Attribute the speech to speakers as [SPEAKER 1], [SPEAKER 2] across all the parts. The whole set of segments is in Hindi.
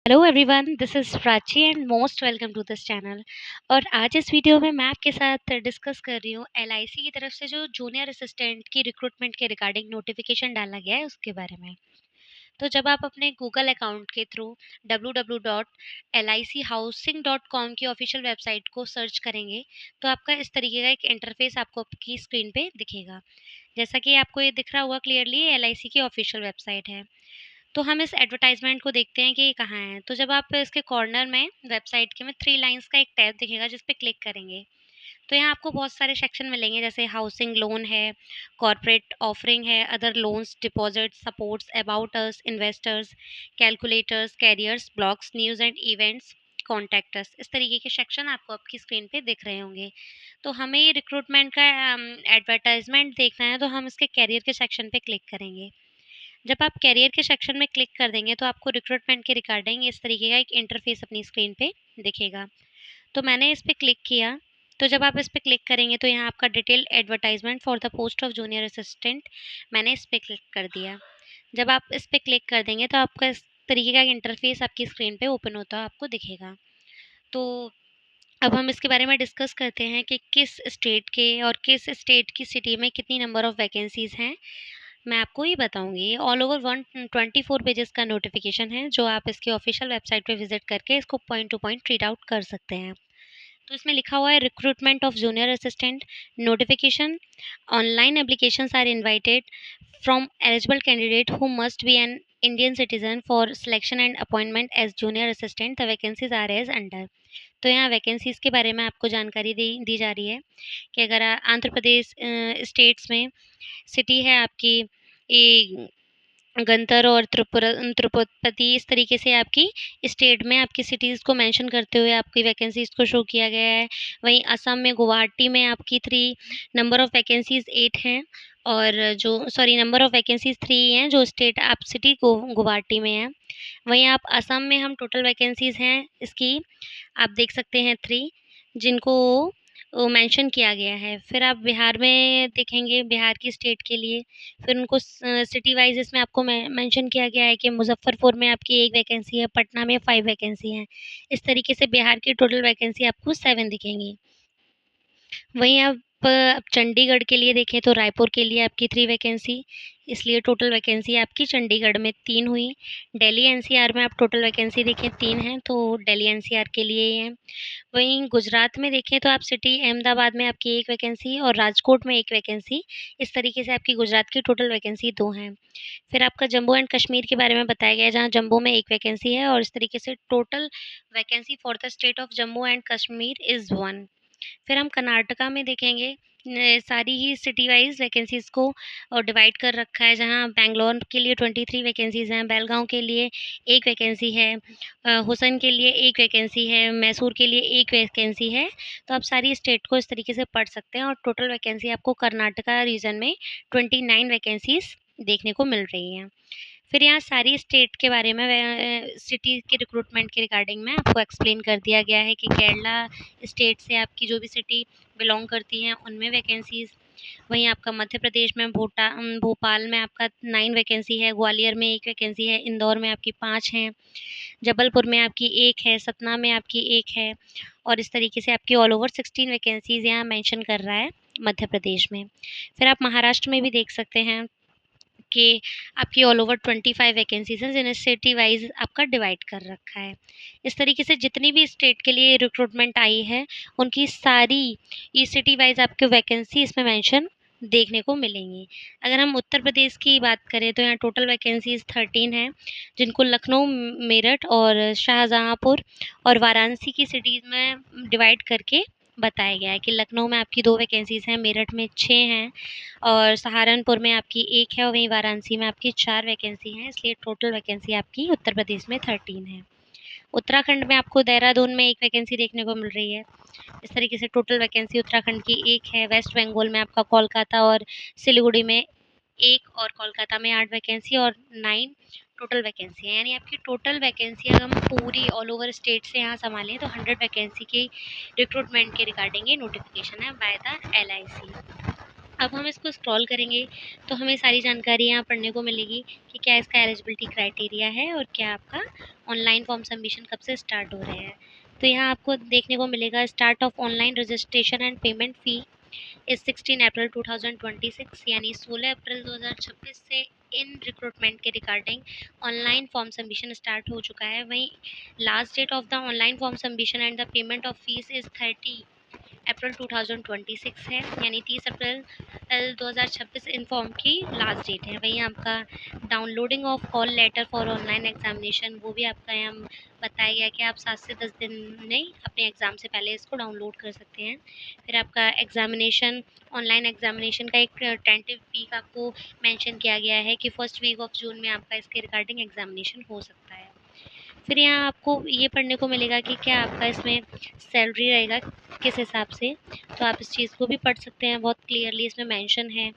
[SPEAKER 1] Hello everyone, this is Prachi and most welcome to this channel. और आज इस वीडियो में मैं आपके साथ डिस्कस कर रही हूँ एलआईसी की तरफ से जो जूनियर असिस्टेंट की रिक्रूटमेंट के रिगार्डिंग नोटिफिकेशन डाला गया है उसके बारे में। तो जब आप अपने गूगल अकाउंट के थ्रू www.lichousing.com की ऑफिशियल वेबसाइट को सर्च करेंगे तो आपका इस तरीके का एक इंटरफेस आपको आपकी स्क्रीन पे दिखेगा। जैसा कि आपको ये दिख रहा होगा क्लियरली, एलआईसी की ऑफिशियल वेबसाइट है। तो हम इस एडवर्टाइजमेंट को देखते हैं कि ये कहाँ है। तो जब आप इसके कॉर्नर में वेबसाइट के में 3 लाइन्स का एक टैब दिखेगा जिस पे क्लिक करेंगे, तो यहाँ आपको बहुत सारे सेक्शन मिलेंगे, जैसे हाउसिंग लोन है, कॉर्पोरेट ऑफरिंग है, other loans, deposit, supports, about us, investors, calculators, carriers, blogs, news and events, contact us. इस तरीके के सेक्शन आपको आपकी स्क्रीन पे दिख रहे होंगे। तो हमें ये रिक्रूटमेंट का एडवर्टाइजमेंट देखना है तो हम इसके कैरियर के सेक्शन पे क्लिक करेंगे। जब आप करियर के सेक्शन में क्लिक कर देंगे तो आपको रिक्रूटमेंट के रिगार्डिंग इस तरीके का एक इंटरफेस अपनी स्क्रीन पे दिखेगा। तो मैंने इस पे क्लिक किया। तो जब आप इस पे क्लिक करेंगे तो यहाँ आपका detail advertisement for the post of junior assistant, मैंने इस पे क्लिक कर दिया। जब आप इस पे क्लिक कर देंगे तो आपका इस तरीके का इंटरफेस आपकी स्क्रीन पे ओपन होता हुआ आपको दिखेगा। तो अब हम इसके बारे में डिस्कस करते हैं कि किस स्टेट के और किस स्टेट की सिटी में कितनी नंबर ऑफ़ वैकेंसीज़ हैं। मैं आपको ये बताऊँगी। ये ऑल ओवर 124 पेजेस का नोटिफिकेशन है जो आप इसकी ऑफिशियल वेबसाइट पे विजिट करके इसको point to point read out कर सकते हैं। तो इसमें लिखा हुआ है recruitment of junior assistant notification, online applications are invited from eligible candidate who must be an Indian citizen for selection and appointment as junior assistant, the vacancies are as under. तो यहाँ वैकेंसीज़ के बारे में आपको जानकारी दी दी जा रही है कि अगर आंध्र प्रदेश स्टेट्स में सिटी है आपकी ये गंतर और त्रिपुरापति, इस तरीके से आपकी स्टेट में आपकी सिटीज़ को मेंशन करते हुए आपकी वैकेंसीज़ को शो किया गया है। वहीं असम में गुवाहाटी में आपकी 3 नंबर ऑफ़ वैकेंसीज़ 8 हैं, और जो सॉरी नंबर ऑफ़ वैकेंसीज़ 3 हैं जो स्टेट आप सिटी को गुवाहाटी में है। वहीं आप असम में हम टोटल वैकेंसीज़ हैं इसकी, आप देख सकते हैं 3, जिनको मेंशन किया गया है। फिर आप बिहार में देखेंगे, बिहार की स्टेट के लिए, फिर उनको सिटी वाइज़ इसमें आपको मेंशन किया गया है कि मुज़फ्फरपुर में आपकी 1 वैकेंसी है, पटना में 5 वैकेंसी हैं। इस तरीके से बिहार की टोटल वैकेंसी आपको 7 दिखेंगी। वहीं आप अब चंडीगढ़ के लिए देखें तो रायपुर के लिए आपकी 3 वैकेंसी, इसलिए टोटल वैकेंसी आपकी चंडीगढ़ में 3 हुई। दिल्ली एनसीआर में आप टोटल वैकेंसी देखें 3 हैं, तो दिल्ली एनसीआर के लिए ही हैं। वहीं गुजरात में देखें तो आप सिटी अहमदाबाद में आपकी 1 वैकेंसी और राजकोट में 1 वैकेंसी, इस तरीके से आपकी गुजरात की टोटल वैकेंसी 2 हैं। फिर आपका जम्मू एंड कश्मीर के बारे में बताया गया है, जहाँ जम्मू में 1 वैकेंसी है, और इस तरीके से total vacancy for the state of Jammu and Kashmir is 1। फिर हम कर्नाटका में देखेंगे, सारी ही सिटी वाइज़ वैकेंसीज़ को डिवाइड कर रखा है, जहाँ बैंगलोर के लिए 23 वैकेंसीज़ हैं, बेलगाँव के लिए 1 वैकेंसी है, हुसन के लिए 1 वैकेंसी है, मैसूर के लिए 1 वैकेंसी है। तो आप सारी स्टेट को इस तरीके से पढ़ सकते हैं, और टोटल वैकेंसी आपको कर्नाटका रीजन में 29 वैकेंसीज़ देखने को मिल रही हैं। फिर यहाँ सारी स्टेट के बारे में सिटी के रिक्रूटमेंट के रिगार्डिंग में आपको एक्सप्लेन कर दिया गया है कि केरला स्टेट से आपकी जो भी सिटी बिलोंग करती हैं उनमें वैकेंसीज़। वहीं आपका मध्य प्रदेश में भोपाल में आपका 9 वैकेंसी है, ग्वालियर में 1 वैकेंसी है, इंदौर में आपकी 5 हैं, जबलपुर में आपकी 1 है, सतना में आपकी 1 है, और इस तरीके से आपकी ऑल ओवर 16 वैकेंसीज़ यहाँ मेंशन कर रहा है मध्य प्रदेश में। फिर आप महाराष्ट्र में भी देख सकते हैं कि आपकी ऑल ओवर 25 वैकेंसीज़ हैं, जिन्हें सिटी वाइज़ आपका डिवाइड कर रखा है। इस तरीके से जितनी भी स्टेट के लिए रिक्रूटमेंट आई है, उनकी सारी ये सिटी वाइज़ आपको वैकेंसी इसमें मेंशन देखने को मिलेंगी। अगर हम उत्तर प्रदेश की बात करें तो यहाँ टोटल वैकेंसीज़ 13 हैं, जिनको लखनऊ, मेरठ और शाहजहाँपुर और वाराणसी की सिटीज़ में डिवाइड करके बताया गया है कि लखनऊ में आपकी 2 वैकेंसीज़ हैं, मेरठ में 6 हैं, और सहारनपुर में आपकी 1 है, और वहीं वाराणसी में आपकी 4 वैकेंसी हैं, इसलिए टोटल वैकेंसी आपकी उत्तर प्रदेश में 13 है। उत्तराखंड में आपको देहरादून में 1 वैकेंसी देखने को मिल रही है। इस तरीके से टोटल वैकेंसी उत्तराखंड की 1 है। वेस्ट बंगाल में आपका कोलकाता और सिलीगुड़ी में 1, और कोलकाता में 8 वैकेंसी और 9 टोटल वैकेंसी है। यानी आपकी टोटल वैकेंसी अगर हम पूरी ऑल ओवर स्टेट से यहाँ संभालें तो 100 वैकेंसी की रिक्रूटमेंट के रिगार्डिंग ये नोटिफिकेशन है बाय द एलआईसी। अब हम इसको स्क्रॉल करेंगे तो हमें सारी जानकारी यहाँ पढ़ने को मिलेगी कि क्या इसका एलिजिबिलिटी क्राइटेरिया है और क्या आपका ऑनलाइन फॉर्म सबमिशन कब से स्टार्ट हो रहे हैं। तो यहाँ आपको देखने को मिलेगा start of online registration and payment fee is 16 अप्रैल 2026, यानी 16 अप्रैल 2026 से इन रिक्रूटमेंट के regarding online form submission start हो चुका है। वहीं last date of the online form submission and the payment of fees is 30 अप्रैल 2026 है, यानी 30 अप्रैल 2026 इन फॉर्म की लास्ट डेट है। वहीं आपका downloading of call letter for online examination वो भी आपका यहाँ बताया गया कि आप 7 से 10 दिन नहीं अपने एग्ज़ाम से पहले इसको डाउनलोड कर सकते हैं। फिर आपका एग्ज़ामिनेशन ऑनलाइन एग्ज़ामिनेशन का एक टेंटेटिव वीक आपको मेंशन किया गया है कि फर्स्ट वीक ऑफ जून में आपका इसके रिगार्डिंग एग्ज़ामिनेशन हो सकता है। फिर यहाँ आपको ये पढ़ने को मिलेगा कि क्या आपका इसमें सैलरी रहेगा किस हिसाब से, तो आप इस चीज़ को भी पढ़ सकते हैं। बहुत क्लियरली इसमें मेंशन है।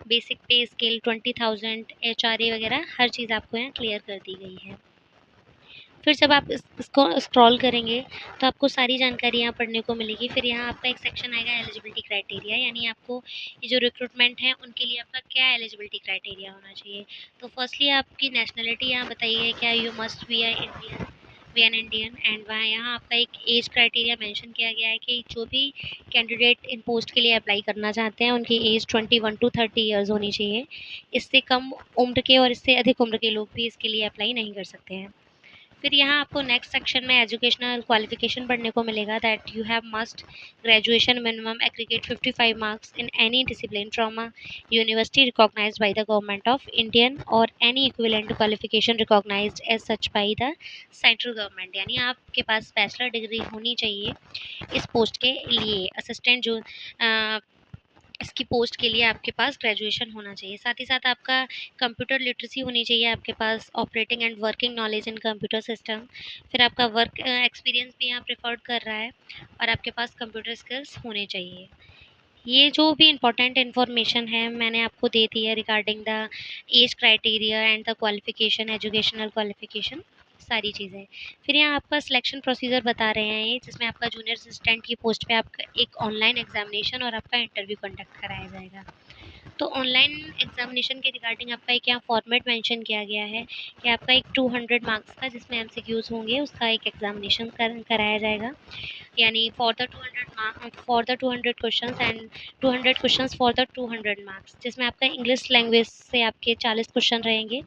[SPEAKER 1] बेसिक पे स्केल 20,000 एचआरए वगैरह हर चीज़ आपको यहाँ क्लियर कर दी गई है। फिर जब आप इसको स्क्रॉल करेंगे तो आपको सारी जानकारी यहाँ पढ़ने को मिलेगी। फिर यहाँ आपका एक सेक्शन आएगा एलिजिबिलिटी क्राइटेरिया, यानी आपको ये जो रिक्रूटमेंट है उनके लिए आपका क्या एलिजिबिलिटी क्राइटेरिया होना चाहिए। तो फर्स्टली आपकी नेशनलिटी यहाँ बताई है, क्या you must be an Indian, and वहाँ यहाँ आपका एक एज क्राइटेरिया मेंशन किया गया है कि जो भी कैंडिडेट इन पोस्ट के लिए अप्लाई करना चाहते हैं उनकी एज 21 to 30 ईयर्स होनी चाहिए। इससे कम उम्र के और इससे अधिक उम्र के लोग भी इसके लिए अप्लाई नहीं कर सकते हैं। फिर यहाँ आपको नेक्स्ट सेक्शन में एजुकेशनल क्वालिफिकेशन पढ़ने को मिलेगा that you have must graduation minimum aggregate 55 marks in any discipline from a university recognized by the government of Indian और any equivalent qualification recognized as such by the central government, यानी आपके पास बैचलर डिग्री होनी चाहिए इस पोस्ट के लिए। असिस्टेंट जो इसकी पोस्ट के लिए आपके पास ग्रेजुएशन होना चाहिए। साथ ही साथ आपका कंप्यूटर लिटरेसी होनी चाहिए आपके पास, operating and working knowledge in computer system. फिर आपका वर्क एक्सपीरियंस भी यहाँ प्रेफर्ड कर रहा है और आपके पास कंप्यूटर स्किल्स होने चाहिए। ये जो भी इम्पोर्टेंट इन्फॉर्मेशन है मैंने आपको दे दी है regarding the age criteria and the qualification, educational qualification, सारी चीज़ें। फिर यहाँ आपका सिलेक्शन प्रोसीजर बता रहे हैं ये, जिसमें आपका जूनियर असिस्टेंट की पोस्ट पे आपका एक ऑनलाइन एग्जामिनेशन और आपका इंटरव्यू कंडक्ट कराया जाएगा। तो ऑनलाइन एग्जामिनेशन के रिगार्डिंग आपका एक यहाँ फॉर्मेट मेंशन किया गया है कि आपका एक 200 मार्क्स का जिसमें एमसीक्यूज होंगे उसका एक एग्जामिनेशन कराया जाएगा, यानी for the 200 questions and 200 questions for the 200 marks, जिसमें आपका इंग्लिश लैंग्वेज से आपके 40 क्वेश्चन रहेंगे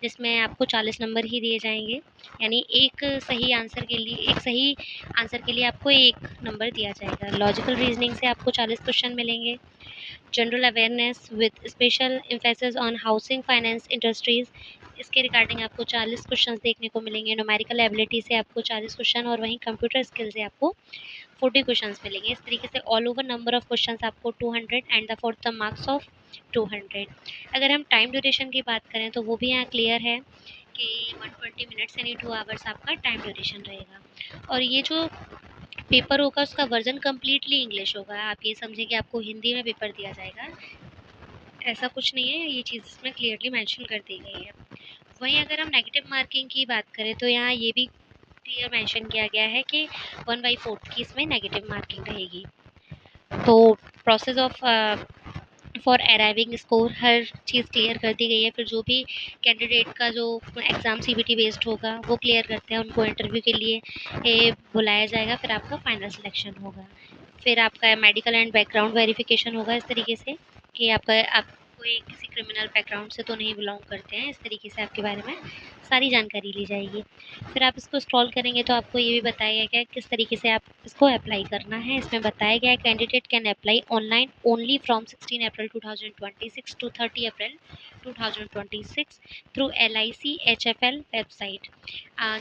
[SPEAKER 1] जिसमें आपको 40 नंबर ही दिए जाएंगे, यानी एक सही आंसर के लिए आपको 1 नंबर दिया जाएगा। लॉजिकल रीजनिंग से आपको 40 क्वेश्चन मिलेंगे। General awareness with special emphasis on housing finance industries, इसके रिगार्डिंग आपको 40 क्वेश्चंस देखने को मिलेंगे। न्यूमेरिकल एबिलिटी से आपको 40 क्वेश्चन और वहीं कंप्यूटर स्किल से आपको 40 क्वेश्चंस मिलेंगे। इस तरीके से all over number of questions आपको 200 and the for the marks of 200। अगर हम टाइम ड्यूरेशन की बात करें तो वो भी यहाँ क्लियर है कि 120 मिनट्स यानी 2 आवर्स आपका टाइम ड्यूरेशन रहेगा। और ये जो पेपर होगा उसका वर्जन कम्प्लीटली इंग्लिश होगा। आप ये समझें कि आपको हिंदी में पेपर दिया जाएगा, ऐसा कुछ नहीं है, ये चीज़ इसमें क्लियरली मेंशन कर दी गई है। वहीं अगर हम नेगेटिव मार्किंग की बात करें तो यहाँ ये भी क्लियर मेंशन किया गया है कि 1/4 की इसमें नेगेटिव मार्किंग रहेगी। तो process of for arriving score her cheese clear कर दी गई है। फिर जो भी कैंडिडेट का जो एग्ज़ाम सीबीटी बेस्ड होगा वो क्लियर करते हैं उनको इंटरव्यू के लिए बुलाया जाएगा, फिर आपका फाइनल सिलेक्शन होगा। फिर आपका मेडिकल एंड बैकग्राउंड वेरिफिकेशन होगा इस तरीके से कि आप कोई किसी क्रिमिनल बैकग्राउंड से तो नहीं बिलोंग करते हैं, इस तरीके से आपके बारे में सारी जानकारी ली जाएगी। फिर आप इसको स्क्रॉल करेंगे तो आपको ये भी बताया गया है किस तरीके से आप इसको अप्लाई करना है। इसमें बताया गया है candidate can apply online only from 16 April 2026 to 30 April 2026 through LIC HFL website.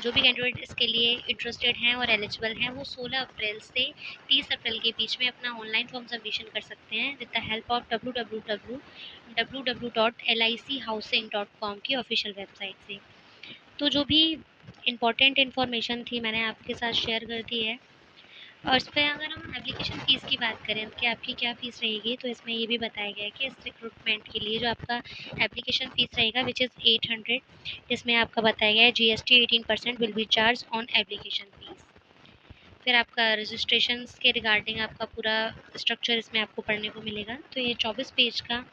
[SPEAKER 1] जो भी कैंडिडेट इसके लिए इंटरेस्टेड हैं और एलिजिबल हैं वो 16 अप्रैल से 30 अप्रैल के बीच में अपना ऑनलाइन फॉर्म सबमिशन कर सकते हैं with the help of www.lichousing.com की ऑफिशियल वेबसाइट से। तो जो भी इम्पोर्टेंट इन्फॉर्मेशन थी मैंने आपके साथ शेयर कर दी है। और इस पर अगर हम एप्लीकेशन फ़ीस की बात करें कि आपकी क्या फ़ीस रहेगी, तो इसमें ये भी बताया गया है कि इस रिक्रूटमेंट के लिए जो आपका एप्लीकेशन फ़ीस रहेगा विच इज़ 800, इसमें आपका बताया गया है GST 18% will be charge on application fees. फिर आपका रजिस्ट्रेशंस के रिगार्डिंग आपका पूरा स्ट्रक्चर इसमें आपको पढ़ने को मिलेगा। तो ये 24 पेज का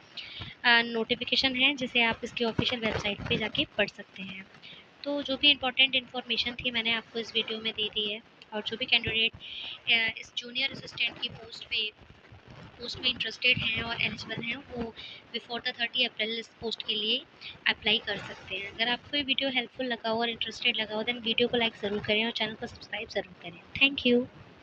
[SPEAKER 1] नोटिफिकेशन है, जिसे आप इसकी ऑफिशियल वेबसाइट पे जाके पढ़ सकते हैं। तो जो भी इम्पोर्टेंट इन्फॉर्मेशन थी मैंने आपको इस वीडियो में दे दी है, और जो भी कैंडिडेट इस जूनियर असिस्टेंट की पोस्ट में इंटरेस्टेड हैं और एलिजिबल हैं, वो बिफोर द 30 अप्रैल इस पोस्ट के लिए अप्लाई कर सकते हैं। अगर आपको ये वीडियो हेल्पफुल लगा हो और इंटरेस्टेड लगा हो, देन वीडियो को लाइक ज़रूर करें और चैनल को सब्सक्राइब ज़रूर करें। Thank you.